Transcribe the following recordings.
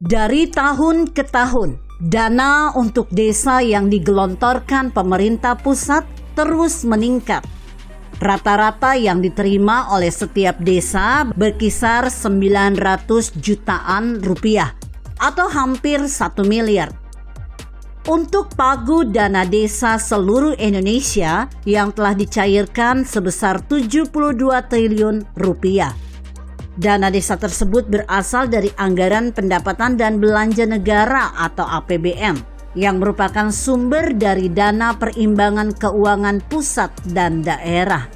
Dari tahun ke tahun, dana untuk desa yang digelontorkan pemerintah pusat terus meningkat. Rata-rata yang diterima oleh setiap desa berkisar 900 jutaan rupiah atau hampir 1 miliar. Untuk pagu dana desa seluruh Indonesia yang telah dicairkan sebesar 72 triliun rupiah. Dana desa tersebut berasal dari anggaran pendapatan dan belanja negara atau APBN yang merupakan sumber dari dana perimbangan keuangan pusat dan daerah.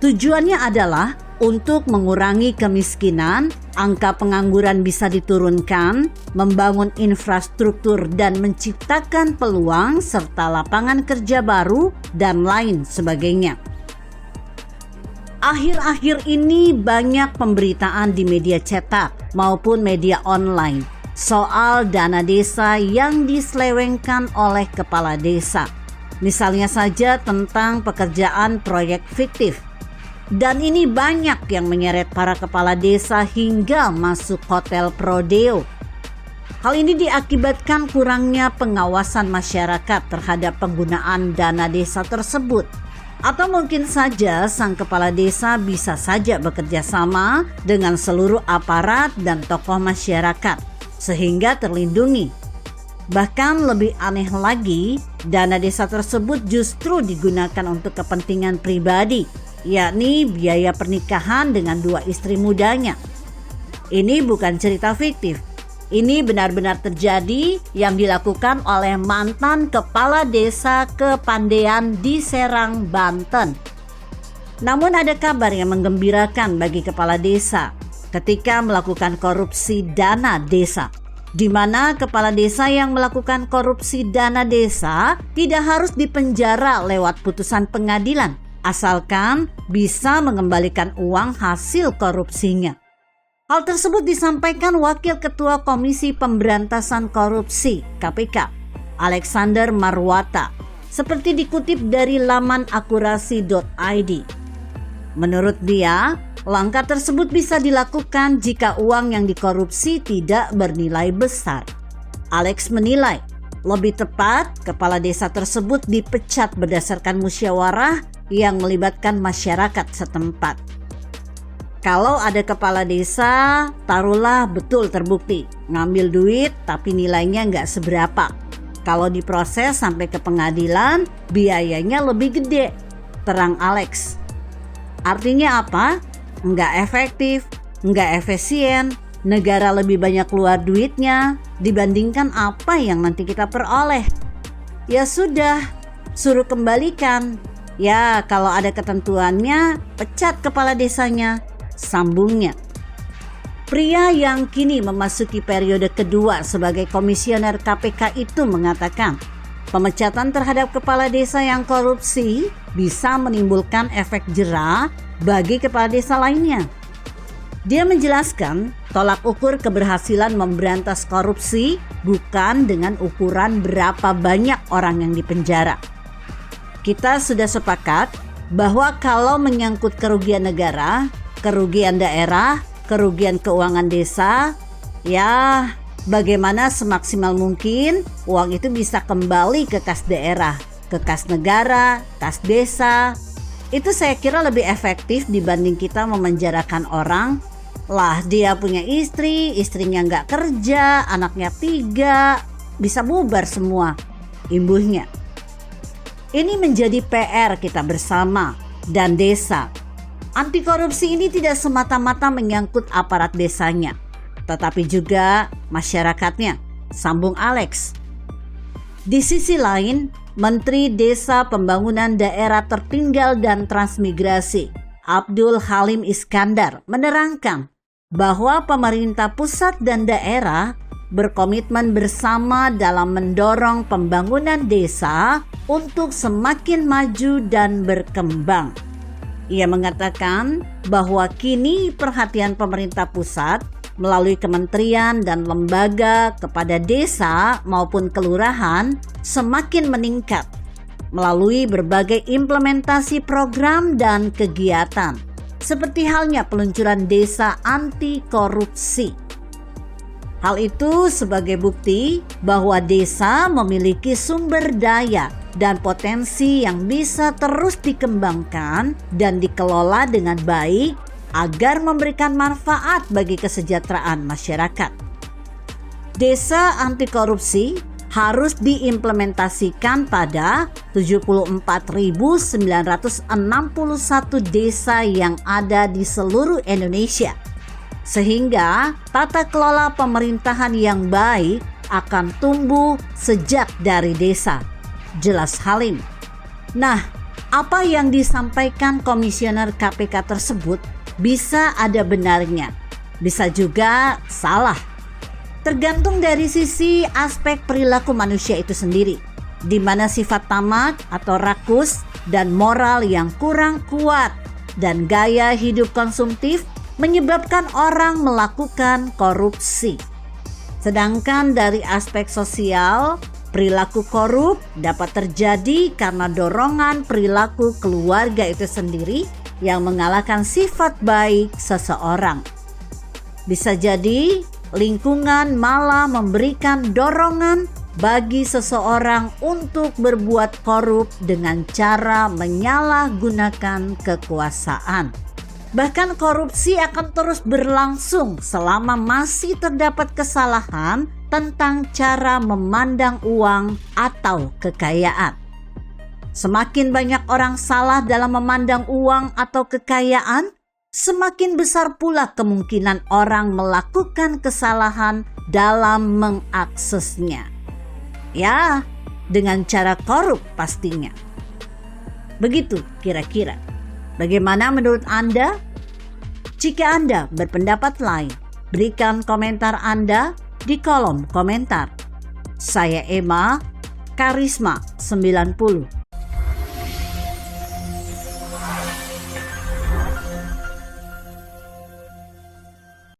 Tujuannya adalah untuk mengurangi kemiskinan, angka pengangguran bisa diturunkan, membangun infrastruktur dan menciptakan peluang serta lapangan kerja baru dan lain sebagainya. Akhir-akhir ini banyak pemberitaan di media cetak maupun media online soal dana desa yang diselewengkan oleh kepala desa. Misalnya saja tentang pekerjaan proyek fiktif. Dan ini banyak yang menyeret para kepala desa hingga masuk hotel prodeo. Hal ini diakibatkan kurangnya pengawasan masyarakat terhadap penggunaan dana desa tersebut. Atau mungkin saja sang kepala desa bisa saja bekerja sama dengan seluruh aparat dan tokoh masyarakat sehingga terlindungi. Bahkan lebih aneh lagi, dana desa tersebut justru digunakan untuk kepentingan pribadi, yakni biaya pernikahan dengan 2 istri mudanya. Ini bukan cerita fiktif. Ini benar-benar terjadi yang dilakukan oleh mantan kepala desa Kepandean di Serang, Banten. Namun ada kabar yang menggembirakan bagi kepala desa ketika melakukan korupsi dana desa, di mana kepala desa yang melakukan korupsi dana desa tidak harus dipenjara lewat putusan pengadilan, asalkan bisa mengembalikan uang hasil korupsinya. Hal tersebut disampaikan Wakil Ketua Komisi Pemberantasan Korupsi (KPK), Alexander Marwata, seperti dikutip dari laman akurasi.id. Menurut dia, langkah tersebut bisa dilakukan jika uang yang dikorupsi tidak bernilai besar. Alex menilai, lebih tepat kepala desa tersebut dipecat berdasarkan musyawarah yang melibatkan masyarakat setempat. Kalau ada kepala desa, taruhlah betul terbukti ngambil duit tapi nilainya nggak seberapa. Kalau diproses sampai ke pengadilan, biayanya lebih gede, terang Alex. Artinya apa? Nggak efektif, nggak efisien, negara lebih banyak keluar duitnya dibandingkan apa yang nanti kita peroleh. Ya sudah, suruh kembalikan. Ya kalau ada ketentuannya, pecat kepala desanya. Sambungnya. Pria yang kini memasuki periode kedua sebagai komisioner KPK itu mengatakan, pemecatan terhadap kepala desa yang korupsi bisa menimbulkan efek jera bagi kepala desa lainnya. Dia menjelaskan, tolak ukur keberhasilan memberantas korupsi bukan dengan ukuran berapa banyak orang yang dipenjara. Kita sudah sepakat bahwa kalau menyangkut kerugian negara, kerugian daerah, kerugian keuangan desa, ya bagaimana semaksimal mungkin uang itu bisa kembali ke kas daerah, ke kas negara, kas desa. Itu saya kira lebih efektif dibanding kita memenjarakan orang. Lah dia punya istri, istrinya nggak kerja, anaknya 3, bisa bubar semua imbuhnya. Ini menjadi PR kita bersama dan desa. Anti korupsi ini tidak semata-mata menyangkut aparat desanya, tetapi juga masyarakatnya, sambung Alex. Di sisi lain, Menteri Desa Pembangunan Daerah Tertinggal dan Transmigrasi, Abdul Halim Iskandar, menerangkan bahwa pemerintah pusat dan daerah berkomitmen bersama dalam mendorong pembangunan desa untuk semakin maju dan berkembang. Ia mengatakan bahwa kini perhatian pemerintah pusat melalui kementerian dan lembaga kepada desa maupun kelurahan semakin meningkat melalui berbagai implementasi program dan kegiatan, seperti halnya peluncuran desa anti korupsi. Hal itu sebagai bukti bahwa desa memiliki sumber daya dan potensi yang bisa terus dikembangkan dan dikelola dengan baik agar memberikan manfaat bagi kesejahteraan masyarakat. Desa anti korupsi harus diimplementasikan pada 74.961 desa yang ada di seluruh Indonesia, sehingga tata kelola pemerintahan yang baik akan tumbuh sejak dari desa. Jelas Halim. Nah, apa yang disampaikan Komisioner KPK tersebut bisa ada benarnya, bisa juga salah. Tergantung dari sisi aspek perilaku manusia itu sendiri, di mana sifat tamak atau rakus dan moral yang kurang kuat dan gaya hidup konsumtif menyebabkan orang melakukan korupsi. Sedangkan dari aspek sosial, perilaku korup dapat terjadi karena dorongan perilaku keluarga itu sendiri yang mengalahkan sifat baik seseorang. Bisa jadi lingkungan malah memberikan dorongan bagi seseorang untuk berbuat korup dengan cara menyalahgunakan kekuasaan. Bahkan korupsi akan terus berlangsung selama masih terdapat kesalahan tentang cara memandang uang atau kekayaan. Semakin banyak orang salah dalam memandang uang atau kekayaan, semakin besar pula kemungkinan orang melakukan kesalahan dalam mengaksesnya. Ya, dengan cara korup pastinya. Begitu kira-kira. Bagaimana menurut Anda? Jika Anda berpendapat lain, berikan komentar Anda di kolom komentar. Saya Emma, Karisma 90.